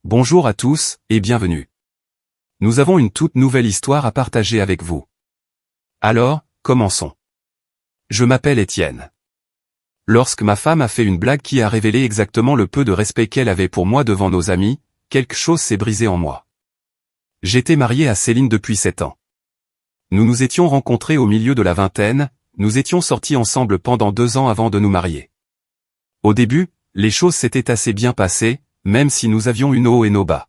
Bonjour à tous, et bienvenue. Nous avons une toute nouvelle histoire à partager avec vous. Alors, commençons. Je m'appelle Étienne. Lorsque ma femme a fait une blague qui a révélé exactement le peu de respect qu'elle avait pour moi devant nos amis, quelque chose s'est brisé en moi. J'étais marié à Céline depuis 7 ans. Nous nous étions rencontrés au milieu de la vingtaine, nous étions sortis ensemble pendant 2 ans avant de nous marier. Au début, les choses s'étaient assez bien passées, même si nous avions eu nos hauts et nos bas.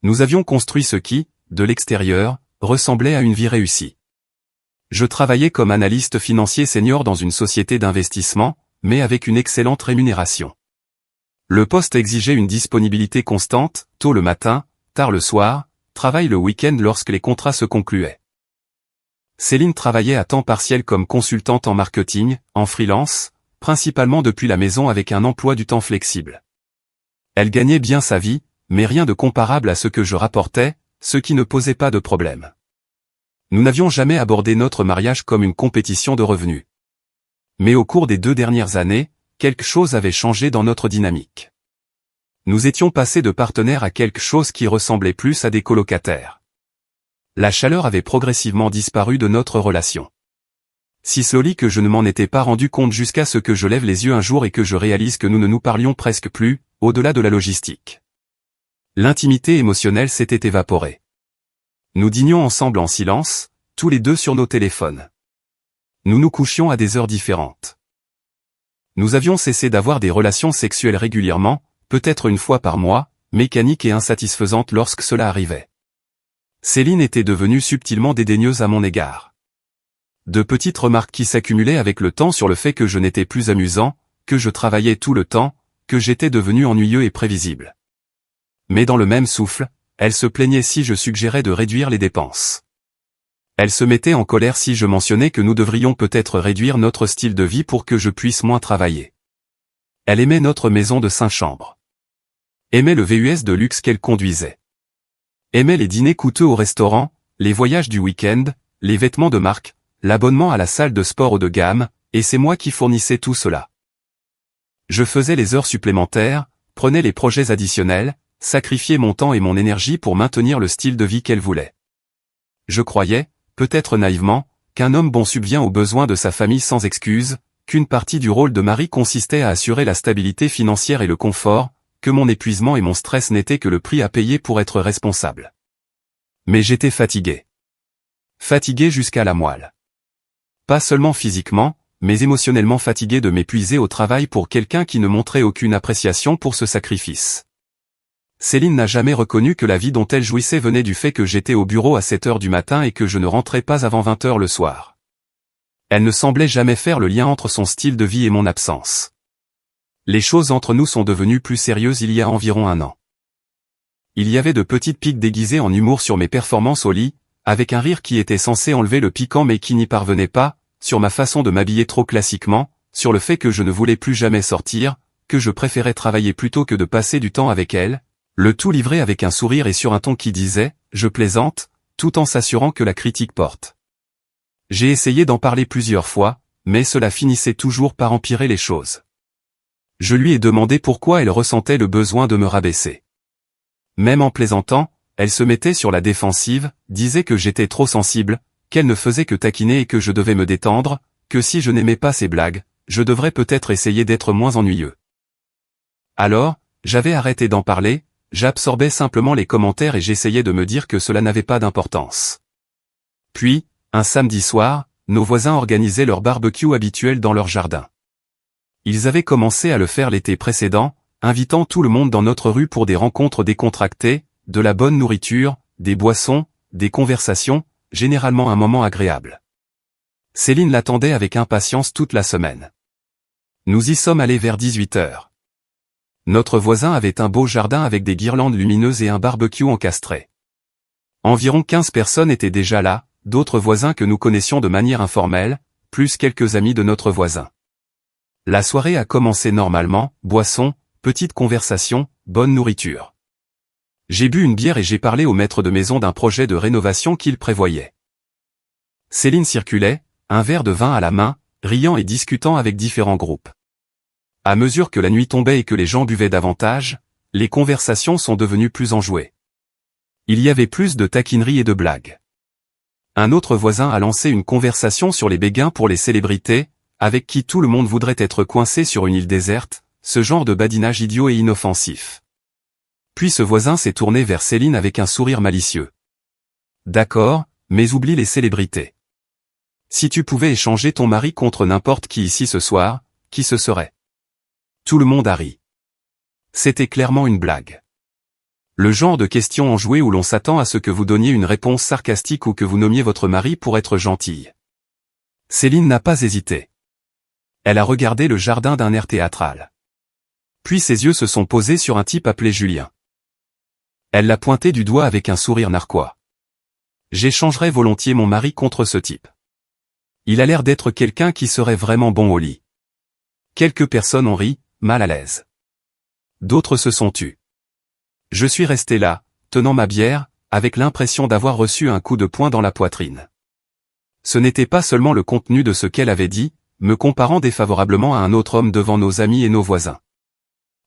Nous avions construit ce qui, de l'extérieur, ressemblait à une vie réussie. Je travaillais comme analyste financier senior dans une société d'investissement, mais avec une excellente rémunération. Le poste exigeait une disponibilité constante, tôt le matin, tard le soir, travail le week-end lorsque les contrats se concluaient. Céline travaillait à temps partiel comme consultante en marketing, en freelance, principalement depuis la maison avec un emploi du temps flexible. Elle gagnait bien sa vie, mais rien de comparable à ce que je rapportais, ce qui ne posait pas de problème. Nous n'avions jamais abordé notre mariage comme une compétition de revenus. Mais au cours des 2 dernières années, quelque chose avait changé dans notre dynamique. Nous étions passés de partenaires à quelque chose qui ressemblait plus à des colocataires. La chaleur avait progressivement disparu de notre relation. Si slowly que je ne m'en étais pas rendu compte jusqu'à ce que je lève les yeux un jour et que je réalise que nous ne nous parlions presque plus, au-delà de la logistique. L'intimité émotionnelle s'était évaporée. Nous dînions ensemble en silence, tous les deux sur nos téléphones. Nous nous couchions à des heures différentes. Nous avions cessé d'avoir des relations sexuelles régulièrement, peut-être une fois par mois, mécaniques et insatisfaisantes lorsque cela arrivait. Céline était devenue subtilement dédaigneuse à mon égard. De petites remarques qui s'accumulaient avec le temps sur le fait que je n'étais plus amusant, que je travaillais tout le temps, que j'étais devenu ennuyeux et prévisible. Mais dans le même souffle, elle se plaignait si je suggérais de réduire les dépenses. Elle se mettait en colère si je mentionnais que nous devrions peut-être réduire notre style de vie pour que je puisse moins travailler. Elle aimait notre maison de 5 chambres. Aimait le VUS de luxe qu'elle conduisait. Aimait les dîners coûteux au restaurant, les voyages du week-end, les vêtements de marque, l'abonnement à la salle de sport haut de gamme, et c'est moi qui fournissais tout cela. Je faisais les heures supplémentaires, prenais les projets additionnels, sacrifiais mon temps et mon énergie pour maintenir le style de vie qu'elle voulait. Je croyais, peut-être naïvement, qu'un homme bon subvient aux besoins de sa famille sans excuse, qu'une partie du rôle de mari consistait à assurer la stabilité financière et le confort, que mon épuisement et mon stress n'étaient que le prix à payer pour être responsable. Mais j'étais fatigué. Fatigué jusqu'à la moelle. Pas seulement physiquement, mais émotionnellement fatigué de m'épuiser au travail pour quelqu'un qui ne montrait aucune appréciation pour ce sacrifice. Céline n'a jamais reconnu que la vie dont elle jouissait venait du fait que j'étais au bureau à 7 heures du matin et que je ne rentrais pas avant 20 heures le soir. Elle ne semblait jamais faire le lien entre son style de vie et mon absence. Les choses entre nous sont devenues plus sérieuses il y a environ 1 an. Il y avait de petites piques déguisées en humour sur mes performances au lit, avec un rire qui était censé enlever le piquant mais qui n'y parvenait pas, sur ma façon de m'habiller trop classiquement, sur le fait que je ne voulais plus jamais sortir, que je préférais travailler plutôt que de passer du temps avec elle, le tout livré avec un sourire et sur un ton qui disait « je plaisante », tout en s'assurant que la critique porte. J'ai essayé d'en parler plusieurs fois, mais cela finissait toujours par empirer les choses. Je lui ai demandé pourquoi elle ressentait le besoin de me rabaisser. Même en plaisantant, elle se mettait sur la défensive, disait que j'étais trop sensible, qu'elle ne faisait que taquiner et que je devais me détendre, que si je n'aimais pas ses blagues, je devrais peut-être essayer d'être moins ennuyeux. Alors, j'avais arrêté d'en parler, j'absorbais simplement les commentaires et j'essayais de me dire que cela n'avait pas d'importance. Puis, un samedi soir, nos voisins organisaient leur barbecue habituel dans leur jardin. Ils avaient commencé à le faire l'été précédent, invitant tout le monde dans notre rue pour des rencontres décontractées, de la bonne nourriture, des boissons, des conversations, généralement un moment agréable. Céline l'attendait avec impatience toute la semaine. Nous y sommes allés vers 18 heures. Notre voisin avait un beau jardin avec des guirlandes lumineuses et un barbecue encastré. Environ 15 personnes étaient déjà là, d'autres voisins que nous connaissions de manière informelle, plus quelques amis de notre voisin. La soirée a commencé normalement, boissons, petites conversations, bonne nourriture. J'ai bu une bière et j'ai parlé au maître de maison d'un projet de rénovation qu'il prévoyait. Céline circulait, un verre de vin à la main, riant et discutant avec différents groupes. À mesure que la nuit tombait et que les gens buvaient davantage, les conversations sont devenues plus enjouées. Il y avait plus de taquineries et de blagues. Un autre voisin a lancé une conversation sur les béguins pour les célébrités, avec qui tout le monde voudrait être coincé sur une île déserte, ce genre de badinage idiot et inoffensif. Puis ce voisin s'est tourné vers Céline avec un sourire malicieux. D'accord, mais oublie les célébrités. Si tu pouvais échanger ton mari contre n'importe qui ici ce soir, qui ce serait? Tout le monde a ri. C'était clairement une blague. Le genre de question enjouée où l'on s'attend à ce que vous donniez une réponse sarcastique ou que vous nommiez votre mari pour être gentille. Céline n'a pas hésité. Elle a regardé le jardin d'un air théâtral. Puis ses yeux se sont posés sur un type appelé Julien. Elle l'a pointé du doigt avec un sourire narquois. J'échangerais volontiers mon mari contre ce type. Il a l'air d'être quelqu'un qui serait vraiment bon au lit. Quelques personnes ont ri, mal à l'aise. D'autres se sont tues. Je suis resté là, tenant ma bière, avec l'impression d'avoir reçu un coup de poing dans la poitrine. Ce n'était pas seulement le contenu de ce qu'elle avait dit, me comparant défavorablement à un autre homme devant nos amis et nos voisins.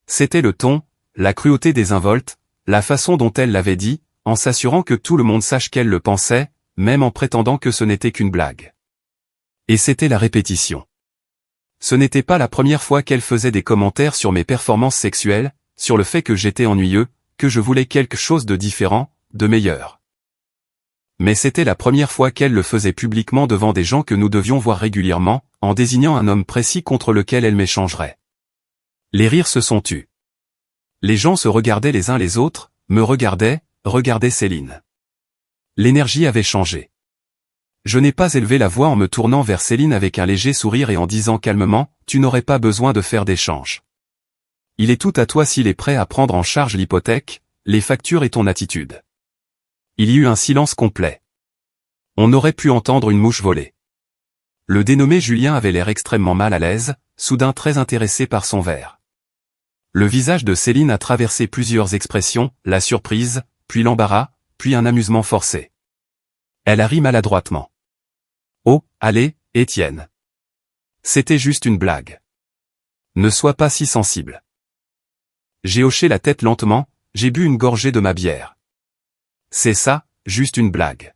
C'était le ton, la cruauté désinvolte, la façon dont elle l'avait dit, en s'assurant que tout le monde sache qu'elle le pensait, même en prétendant que ce n'était qu'une blague. Et c'était la répétition. Ce n'était pas la première fois qu'elle faisait des commentaires sur mes performances sexuelles, sur le fait que j'étais ennuyeux, que je voulais quelque chose de différent, de meilleur. Mais c'était la première fois qu'elle le faisait publiquement devant des gens que nous devions voir régulièrement, en désignant un homme précis contre lequel elle m'échangerait. Les rires se sont tus. Les gens se regardaient les uns les autres, me regardaient Céline. L'énergie avait changé. Je n'ai pas élevé la voix en me tournant vers Céline avec un léger sourire et en disant calmement, tu n'aurais pas besoin de faire d'échange. Il est tout à toi s'il est prêt à prendre en charge l'hypothèque, les factures et ton attitude. Il y eut un silence complet. On aurait pu entendre une mouche voler. Le dénommé Julien avait l'air extrêmement mal à l'aise, soudain très intéressé par son verre. Le visage de Céline a traversé plusieurs expressions, la surprise, puis l'embarras, puis un amusement forcé. Elle a ri maladroitement. Oh, allez, Étienne. C'était juste une blague. Ne sois pas si sensible. J'ai hoché la tête lentement, j'ai bu une gorgée de ma bière. C'est ça, juste une blague.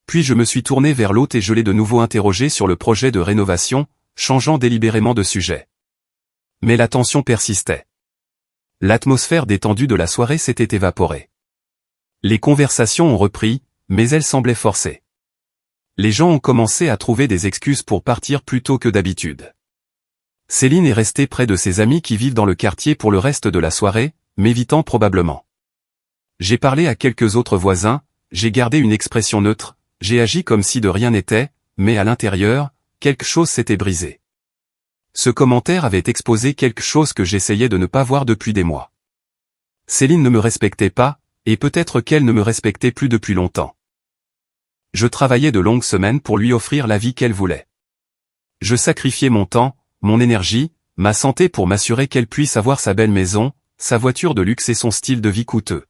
Puis je me suis tourné vers l'hôte et je l'ai de nouveau interrogé sur le projet de rénovation, changeant délibérément de sujet. Mais la tension persistait. L'atmosphère détendue de la soirée s'était évaporée. Les conversations ont repris, mais elles semblaient forcées. Les gens ont commencé à trouver des excuses pour partir plus tôt que d'habitude. Céline est restée près de ses amis qui vivent dans le quartier pour le reste de la soirée, m'évitant probablement. J'ai parlé à quelques autres voisins, j'ai gardé une expression neutre, j'ai agi comme si de rien n'était, mais à l'intérieur, quelque chose s'était brisé. Ce commentaire avait exposé quelque chose que j'essayais de ne pas voir depuis des mois. Céline ne me respectait pas, et peut-être qu'elle ne me respectait plus depuis longtemps. Je travaillais de longues semaines pour lui offrir la vie qu'elle voulait. Je sacrifiais mon temps, mon énergie, ma santé pour m'assurer qu'elle puisse avoir sa belle maison, sa voiture de luxe et son style de vie coûteux.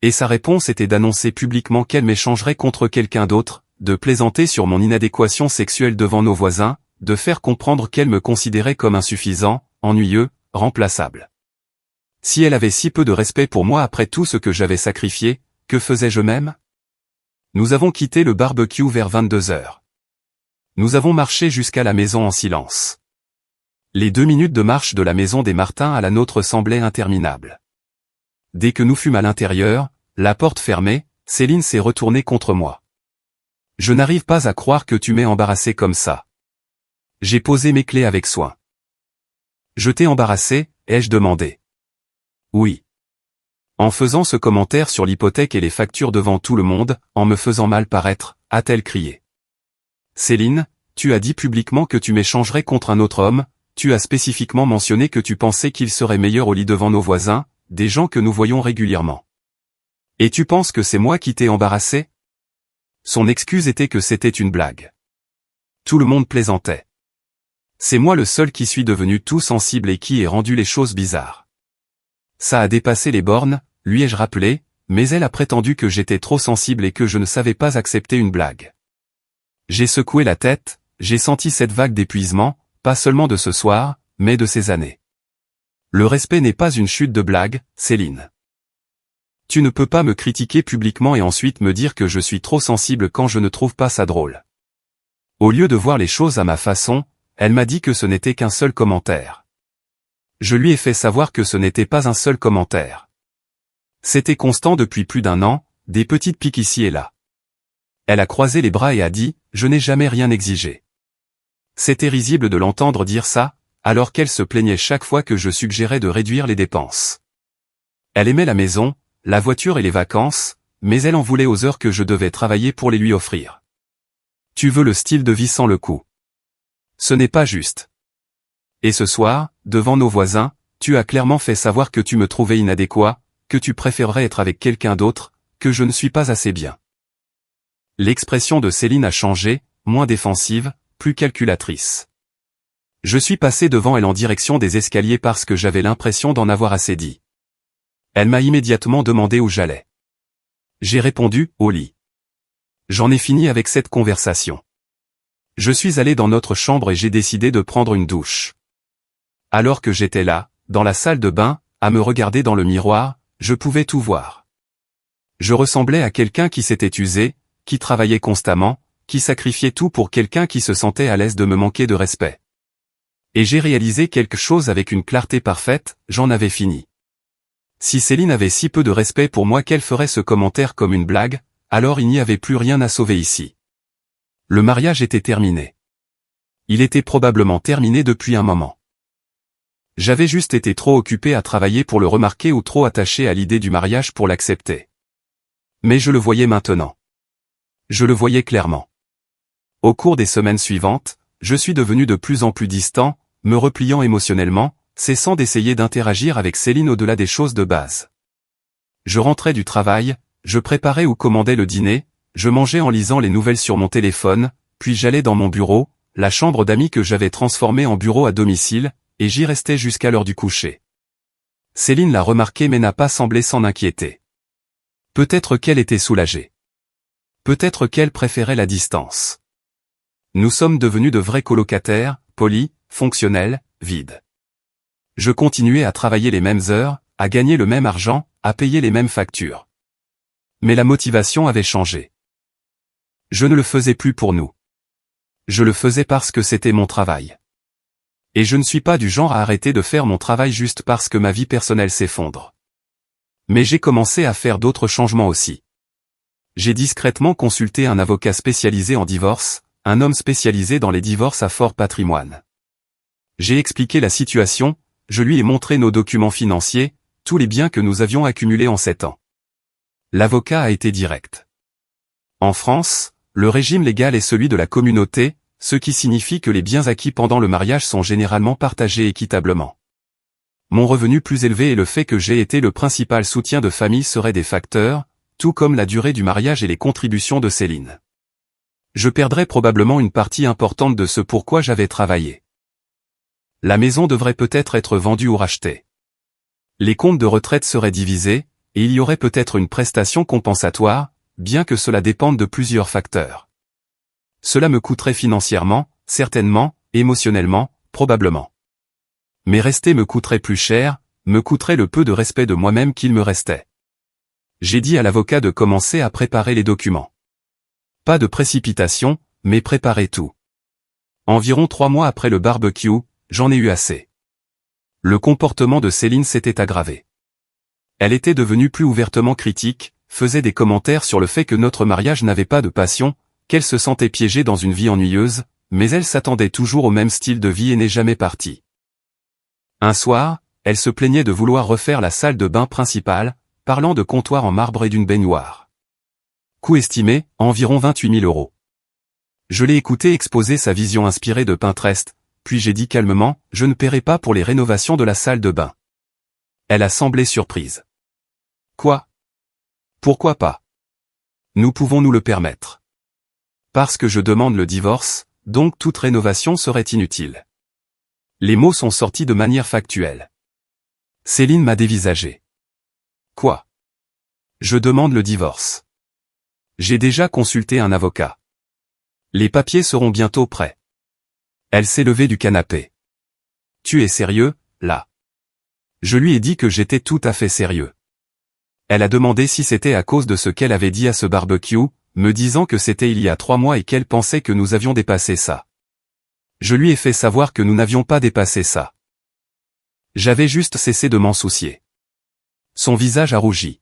Et sa réponse était d'annoncer publiquement qu'elle m'échangerait contre quelqu'un d'autre, de plaisanter sur mon inadéquation sexuelle devant nos voisins, de faire comprendre qu'elle me considérait comme insuffisant, ennuyeux, remplaçable. Si elle avait si peu de respect pour moi après tout ce que j'avais sacrifié, que faisais-je même? Nous avons quitté le barbecue vers 22h. Nous avons marché jusqu'à la maison en silence. Les 2 minutes de marche de la maison des Martins à la nôtre semblaient interminables. Dès que nous fûmes à l'intérieur, la porte fermée, Céline s'est retournée contre moi. Je n'arrive pas à croire que tu m'aies embarrassé comme ça. J'ai posé mes clés avec soin. Je t'ai embarrassé, ai-je demandé. Oui. En faisant ce commentaire sur l'hypothèque et les factures devant tout le monde, en me faisant mal paraître, a-t-elle crié. Céline, tu as dit publiquement que tu m'échangerais contre un autre homme, tu as spécifiquement mentionné que tu pensais qu'il serait meilleur au lit devant nos voisins, des gens que nous voyons régulièrement. Et tu penses que c'est moi qui t'ai embarrassé? Son excuse était que c'était une blague. Tout le monde plaisantait. C'est moi le seul qui suis devenu tout sensible et qui ai rendu les choses bizarres. Ça a dépassé les bornes, lui ai-je rappelé, mais elle a prétendu que j'étais trop sensible et que je ne savais pas accepter une blague. J'ai secoué la tête, j'ai senti cette vague d'épuisement, pas seulement de ce soir, mais de ces années. Le respect n'est pas une chute de blague, Céline. Tu ne peux pas me critiquer publiquement et ensuite me dire que je suis trop sensible quand je ne trouve pas ça drôle. Au lieu de voir les choses à ma façon, elle m'a dit que ce n'était qu'un seul commentaire. Je lui ai fait savoir que ce n'était pas un seul commentaire. C'était constant depuis plus d'un an, des petites piques ici et là. Elle a croisé les bras et a dit « Je n'ai jamais rien exigé ». C'était risible de l'entendre dire ça, alors qu'elle se plaignait chaque fois que je suggérais de réduire les dépenses. Elle aimait la maison, la voiture et les vacances, mais elle en voulait aux heures que je devais travailler pour les lui offrir. Tu veux le style de vie sans le coût. Ce n'est pas juste. Et ce soir, devant nos voisins, tu as clairement fait savoir que tu me trouvais inadéquat, que tu préférerais être avec quelqu'un d'autre, que je ne suis pas assez bien. L'expression de Céline a changé, moins défensive, plus calculatrice. Je suis passé devant elle en direction des escaliers parce que j'avais l'impression d'en avoir assez dit. Elle m'a immédiatement demandé où j'allais. J'ai répondu, au lit. J'en ai fini avec cette conversation. Je suis allé dans notre chambre et j'ai décidé de prendre une douche. Alors que j'étais là, dans la salle de bain, à me regarder dans le miroir, je pouvais tout voir. Je ressemblais à quelqu'un qui s'était usé, qui travaillait constamment, qui sacrifiait tout pour quelqu'un qui se sentait à l'aise de me manquer de respect. Et j'ai réalisé quelque chose avec une clarté parfaite, j'en avais fini. Si Céline avait si peu de respect pour moi qu'elle ferait ce commentaire comme une blague, alors il n'y avait plus rien à sauver ici. Le mariage était terminé. Il était probablement terminé depuis un moment. J'avais juste été trop occupé à travailler pour le remarquer ou trop attaché à l'idée du mariage pour l'accepter. Mais je le voyais maintenant. Je le voyais clairement. Au cours des semaines suivantes, je suis devenu de plus en plus distant, me repliant émotionnellement, cessant d'essayer d'interagir avec Céline au-delà des choses de base. Je rentrais du travail, je préparais ou commandais le dîner, je mangeais en lisant les nouvelles sur mon téléphone, puis j'allais dans mon bureau, la chambre d'amis que j'avais transformée en bureau à domicile, et j'y restais jusqu'à l'heure du coucher. Céline l'a remarqué mais n'a pas semblé s'en inquiéter. Peut-être qu'elle était soulagée. Peut-être qu'elle préférait la distance. Nous sommes devenus de vrais colocataires, polis, fonctionnels, vides. Je continuais à travailler les mêmes heures, à gagner le même argent, à payer les mêmes factures. Mais la motivation avait changé. Je ne le faisais plus pour nous. Je le faisais parce que c'était mon travail. Et je ne suis pas du genre à arrêter de faire mon travail juste parce que ma vie personnelle s'effondre. Mais j'ai commencé à faire d'autres changements aussi. J'ai discrètement consulté un avocat spécialisé en divorce, un homme spécialisé dans les divorces à fort patrimoine. J'ai expliqué la situation, je lui ai montré nos documents financiers, tous les biens que nous avions accumulés en 7 ans. L'avocat a été direct. En France, le régime légal est celui de la communauté, ce qui signifie que les biens acquis pendant le mariage sont généralement partagés équitablement. Mon revenu plus élevé et le fait que j'ai été le principal soutien de famille seraient des facteurs, tout comme la durée du mariage et les contributions de Céline. Je perdrais probablement une partie importante de ce pourquoi j'avais travaillé. La maison devrait peut-être être vendue ou rachetée. Les comptes de retraite seraient divisés, et il y aurait peut-être une prestation compensatoire, bien que cela dépende de plusieurs facteurs. Cela me coûterait financièrement, certainement, émotionnellement, probablement. Mais rester me coûterait plus cher, me coûterait le peu de respect de moi-même qu'il me restait. J'ai dit à l'avocat de commencer à préparer les documents. Pas de précipitation, mais préparer tout. Environ 3 mois après le barbecue, j'en ai eu assez. Le comportement de Céline s'était aggravé. Elle était devenue plus ouvertement critique, faisait des commentaires sur le fait que notre mariage n'avait pas de passion, qu'elle se sentait piégée dans une vie ennuyeuse, mais elle s'attendait toujours au même style de vie et n'est jamais partie. Un soir, elle se plaignait de vouloir refaire la salle de bain principale, parlant de comptoir en marbre et d'une baignoire. Coût estimé, environ 28 000 €. Je l'ai écouté exposer sa vision inspirée de Pinterest, puis j'ai dit calmement, je ne paierai pas pour les rénovations de la salle de bain. Elle a semblé surprise. Quoi? Pourquoi pas? Nous pouvons nous le permettre. Parce que je demande le divorce, donc toute rénovation serait inutile. Les mots sont sortis de manière factuelle. Céline m'a dévisagé. Quoi? Je demande le divorce. J'ai déjà consulté un avocat. Les papiers seront bientôt prêts. Elle s'est levée du canapé. Tu es sérieux, là? Je lui ai dit que j'étais tout à fait sérieux. Elle a demandé si c'était à cause de ce qu'elle avait dit à ce barbecue, me disant que c'était il y a 3 mois et qu'elle pensait que nous avions dépassé ça. Je lui ai fait savoir que nous n'avions pas dépassé ça. J'avais juste cessé de m'en soucier. Son visage a rougi.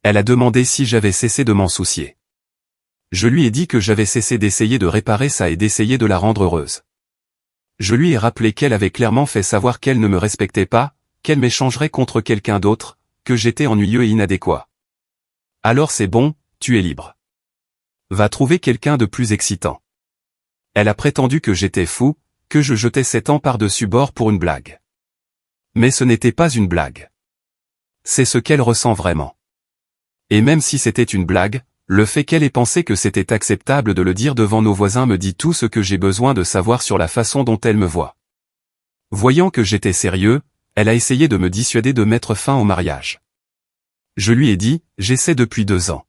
Elle a demandé si j'avais cessé de m'en soucier. Je lui ai dit que j'avais cessé d'essayer de réparer ça et d'essayer de la rendre heureuse. Je lui ai rappelé qu'elle avait clairement fait savoir qu'elle ne me respectait pas, qu'elle m'échangerait contre quelqu'un d'autre, que j'étais ennuyeux et inadéquat. Alors c'est bon, tu es libre. Va trouver quelqu'un de plus excitant. Elle a prétendu que j'étais fou, que je jetais 7 ans par-dessus bord pour une blague. Mais ce n'était pas une blague. C'est ce qu'elle ressent vraiment. Et même si c'était une blague, le fait qu'elle ait pensé que c'était acceptable de le dire devant nos voisins me dit tout ce que j'ai besoin de savoir sur la façon dont elle me voit. Voyant que j'étais sérieux, elle a essayé de me dissuader de mettre fin au mariage. Je lui ai dit, j'essaie depuis 2 ans.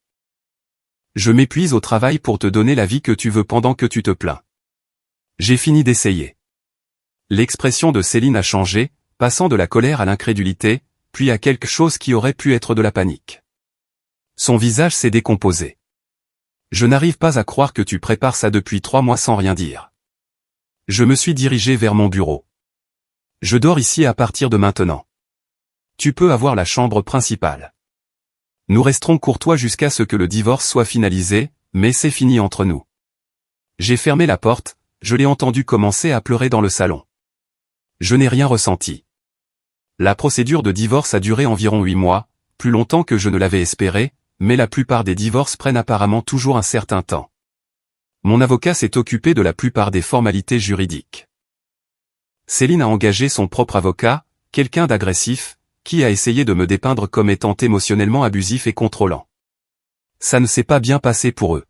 Je m'épuise au travail pour te donner la vie que tu veux pendant que tu te plains. J'ai fini d'essayer. L'expression de Céline a changé, passant de la colère à l'incrédulité, puis à quelque chose qui aurait pu être de la panique. Son visage s'est décomposé. Je n'arrive pas à croire que tu prépares ça depuis 3 mois sans rien dire. Je me suis dirigé vers mon bureau. Je dors ici à partir de maintenant. Tu peux avoir la chambre principale. Nous resterons courtois jusqu'à ce que le divorce soit finalisé, mais c'est fini entre nous. J'ai fermé la porte, je l'ai entendu commencer à pleurer dans le salon. Je n'ai rien ressenti. La procédure de divorce a duré environ 8 mois, plus longtemps que je ne l'avais espéré, mais la plupart des divorces prennent apparemment toujours un certain temps. Mon avocat s'est occupé de la plupart des formalités juridiques. Céline a engagé son propre avocat, quelqu'un d'agressif, qui a essayé de me dépeindre comme étant émotionnellement abusif et contrôlant. Ça ne s'est pas bien passé pour eux.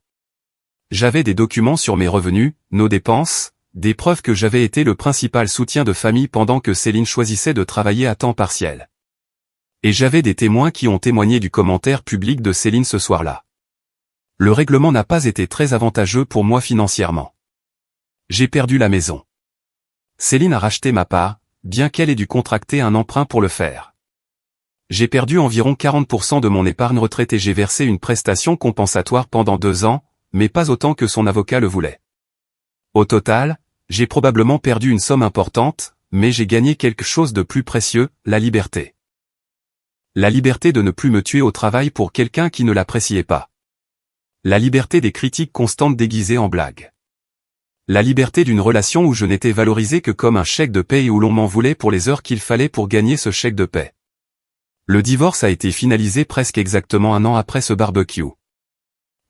J'avais des documents sur mes revenus, nos dépenses, des preuves que j'avais été le principal soutien de famille pendant que Céline choisissait de travailler à temps partiel. Et j'avais des témoins qui ont témoigné du commentaire public de Céline ce soir-là. Le règlement n'a pas été très avantageux pour moi financièrement. J'ai perdu la maison. Céline a racheté ma part, bien qu'elle ait dû contracter un emprunt pour le faire. J'ai perdu environ 40% de mon épargne retraite et j'ai versé une prestation compensatoire pendant 2 ans, mais pas autant que son avocat le voulait. Au total, j'ai probablement perdu une somme importante, mais j'ai gagné quelque chose de plus précieux, la liberté. La liberté de ne plus me tuer au travail pour quelqu'un qui ne l'appréciait pas. La liberté des critiques constantes déguisées en blagues. La liberté d'une relation où je n'étais valorisé que comme un chèque de paie et où l'on m'en voulait pour les heures qu'il fallait pour gagner ce chèque de paie. Le divorce a été finalisé presque exactement 1 an après ce barbecue.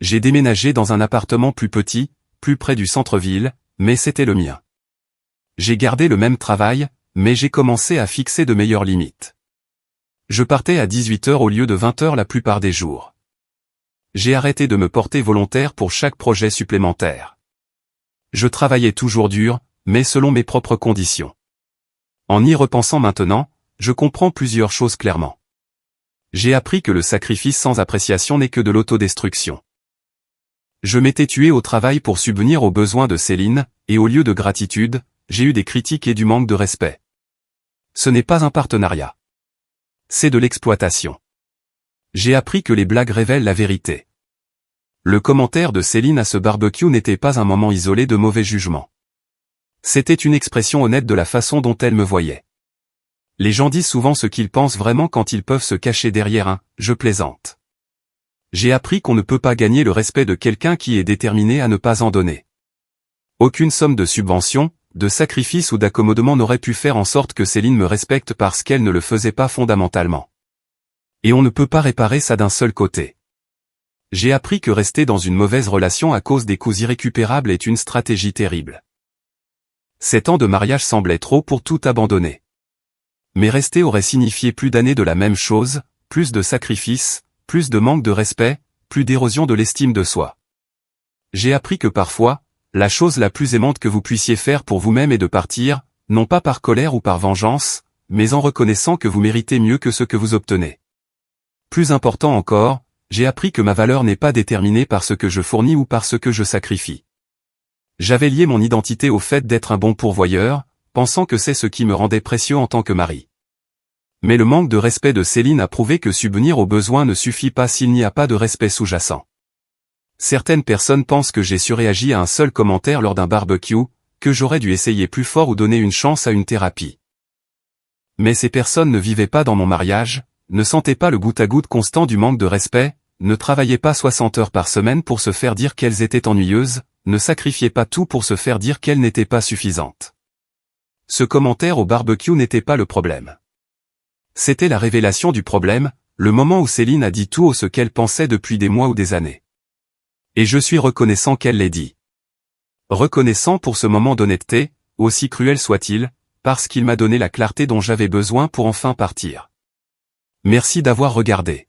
J'ai déménagé dans un appartement plus petit, plus près du centre-ville, mais c'était le mien. J'ai gardé le même travail, mais j'ai commencé à fixer de meilleures limites. Je partais à 18 h au lieu de 20 h la plupart des jours. J'ai arrêté de me porter volontaire pour chaque projet supplémentaire. Je travaillais toujours dur, mais selon mes propres conditions. En y repensant maintenant, je comprends plusieurs choses clairement. J'ai appris que le sacrifice sans appréciation n'est que de l'autodestruction. Je m'étais tué au travail pour subvenir aux besoins de Céline, et au lieu de gratitude, j'ai eu des critiques et du manque de respect. Ce n'est pas un partenariat. C'est de l'exploitation. J'ai appris que les blagues révèlent la vérité. Le commentaire de Céline à ce barbecue n'était pas un moment isolé de mauvais jugement. C'était une expression honnête de la façon dont elle me voyait. Les gens disent souvent ce qu'ils pensent vraiment quand ils peuvent se cacher derrière un « je plaisante ». J'ai appris qu'on ne peut pas gagner le respect de quelqu'un qui est déterminé à ne pas en donner. Aucune somme de subvention, de sacrifice ou d'accommodement n'aurait pu faire en sorte que Céline me respecte parce qu'elle ne le faisait pas fondamentalement. Et on ne peut pas réparer ça d'un seul côté. J'ai appris que rester dans une mauvaise relation à cause des coups irrécupérables est une stratégie terrible. 7 ans de mariage semblaient trop pour tout abandonner. Mais rester aurait signifié plus d'années de la même chose, plus de sacrifices, plus de manque de respect, plus d'érosion de l'estime de soi. J'ai appris que parfois, la chose la plus aimante que vous puissiez faire pour vous-même est de partir, non pas par colère ou par vengeance, mais en reconnaissant que vous méritez mieux que ce que vous obtenez. Plus important encore, j'ai appris que ma valeur n'est pas déterminée par ce que je fournis ou par ce que je sacrifie. J'avais lié mon identité au fait d'être un bon pourvoyeur, pensant que c'est ce qui me rendait précieux en tant que mari. Mais le manque de respect de Céline a prouvé que subvenir aux besoins ne suffit pas s'il n'y a pas de respect sous-jacent. Certaines personnes pensent que j'ai surréagi à un seul commentaire lors d'un barbecue, que j'aurais dû essayer plus fort ou donner une chance à une thérapie. Mais ces personnes ne vivaient pas dans mon mariage, ne sentaient pas le goutte-à-goutte constant du manque de respect, ne travaillaient pas 60 heures par semaine pour se faire dire qu'elles étaient ennuyeuses, ne sacrifiaient pas tout pour se faire dire qu'elles n'étaient pas suffisantes. Ce commentaire au barbecue n'était pas le problème. C'était la révélation du problème, le moment où Céline a dit tout haut ce qu'elle pensait depuis des mois ou des années. Et je suis reconnaissant qu'elle l'ait dit. Reconnaissant pour ce moment d'honnêteté, aussi cruel soit-il, parce qu'il m'a donné la clarté dont j'avais besoin pour enfin partir. Merci d'avoir regardé.